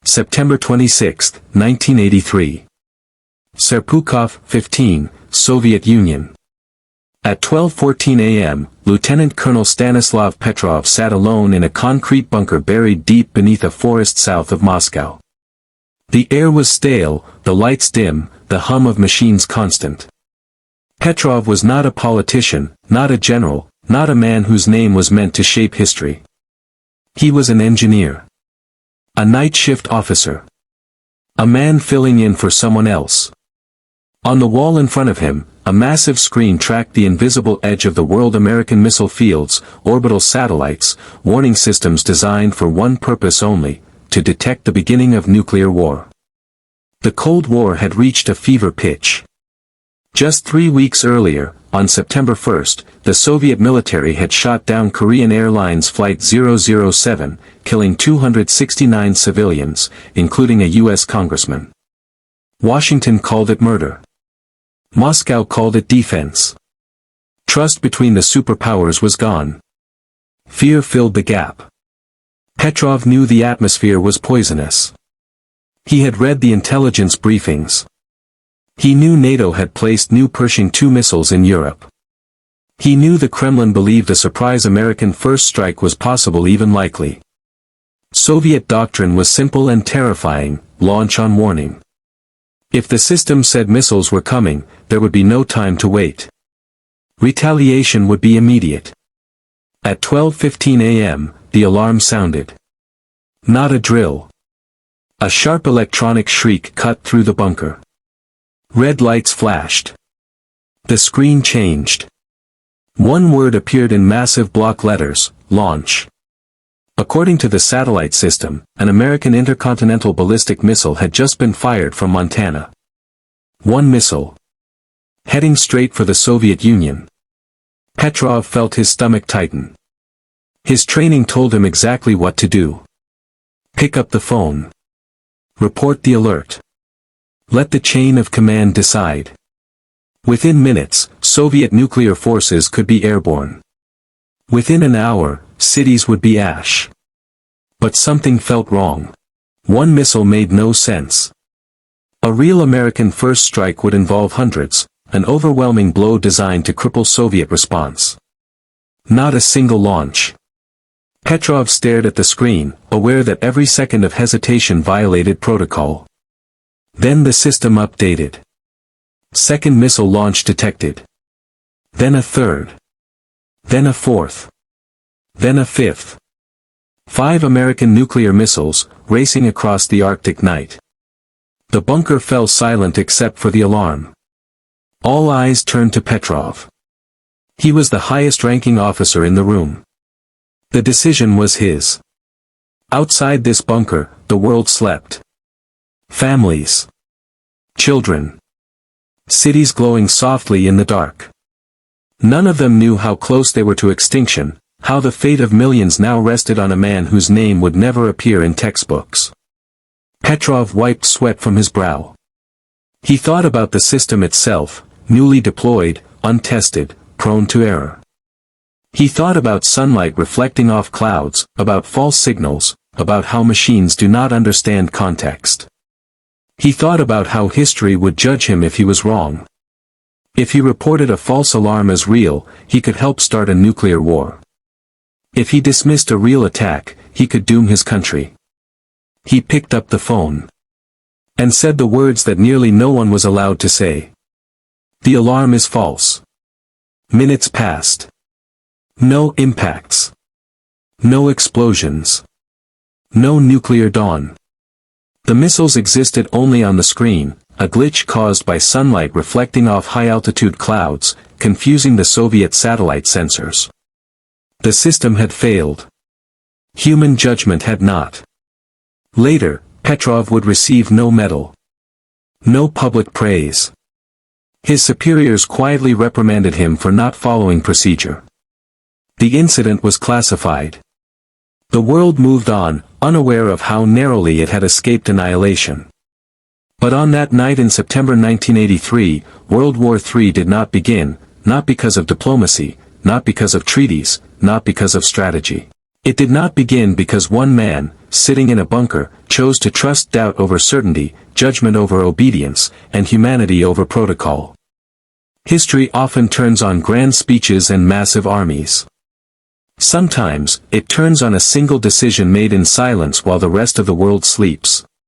September 26, 1983. Serpukhov, 15, Soviet Union. At 12:14 a.m., Lieutenant Colonel Stanislav Petrov sat alone in a concrete bunker buried deep beneath a forest south of Moscow. The air was stale, the lights dim, the hum of machines constant. Petrov was not a politician, not a general, not a man whose name was meant to shape history. He was an engineer. A night shift officer. A man filling in for someone else. On the wall in front of him, a massive screen tracked the invisible edge of the world: American missile fields, orbital satellites, warning systems designed for one purpose only, to detect the beginning of nuclear war. The Cold War had reached a fever pitch. Just 3 weeks earlier, on September 1st, the Soviet military had shot down Korean Airlines Flight 007, killing 269 civilians, including a U.S. congressman. Washington called it murder. Moscow called it defense. Trust between the superpowers was gone. Fear filled the gap. Petrov knew the atmosphere was poisonous. He had read the intelligence briefings. He knew NATO had placed new Pershing II missiles in Europe. He knew the Kremlin believed a surprise American first strike was possible, even likely. Soviet doctrine was simple and terrifying: launch on warning. If the system said missiles were coming, there would be no time to wait. Retaliation would be immediate. At 12:15 a.m., the alarm sounded. Not a drill. A sharp electronic shriek cut through the bunker. Red lights flashed. The screen changed. One word appeared in massive block letters: launch. According to the satellite system, an American intercontinental ballistic missile had just been fired from Montana. One missile. Heading straight for the Soviet Union. Petrov felt his stomach tighten. His training told him exactly what to do. Pick up the phone. Report the alert. Let the chain of command decide. Within minutes, Soviet nuclear forces could be airborne. Within an hour, cities would be ash. But something felt wrong. One missile made no sense. A real American first strike would involve hundreds, an overwhelming blow designed to cripple Soviet response. Not a single launch. Petrov stared at the screen, aware that every second of hesitation violated protocol. Then the system updated. Second missile launch detected. Then a third. Then a fourth. Then a fifth. 5 American nuclear missiles, racing across the Arctic night. The bunker fell silent except for the alarm. All eyes turned to Petrov. He was the highest-ranking officer in the room. The decision was his. Outside this bunker, the world slept. Families. Children. Cities glowing softly in the dark. None of them knew how close they were to extinction, how the fate of millions now rested on a man whose name would never appear in textbooks. Petrov wiped sweat from his brow. He thought about the system itself, newly deployed, untested, prone to error. He thought about sunlight reflecting off clouds, about false signals, about how machines do not understand context. He thought about how history would judge him if he was wrong. If he reported a false alarm as real, he could help start a nuclear war. If he dismissed a real attack, he could doom his country. He picked up the phone. And said the words that nearly no one was allowed to say. The alarm is false. Minutes passed. No impacts. No explosions. No nuclear dawn. The missiles existed only on the screen, a glitch caused by sunlight reflecting off high-altitude clouds, confusing the Soviet satellite sensors. The system had failed. Human judgment had not. Later, Petrov would receive no medal. No public praise. His superiors quietly reprimanded him for not following procedure. The incident was classified. The world moved on, unaware of how narrowly it had escaped annihilation. But on that night in September 1983, World War III did not begin, not because of diplomacy, not because of treaties, not because of strategy. It did not begin because one man, sitting in a bunker, chose to trust doubt over certainty, judgment over obedience, and humanity over protocol. History often turns on grand speeches and massive armies. Sometimes, it turns on a single decision made in silence while the rest of the world sleeps.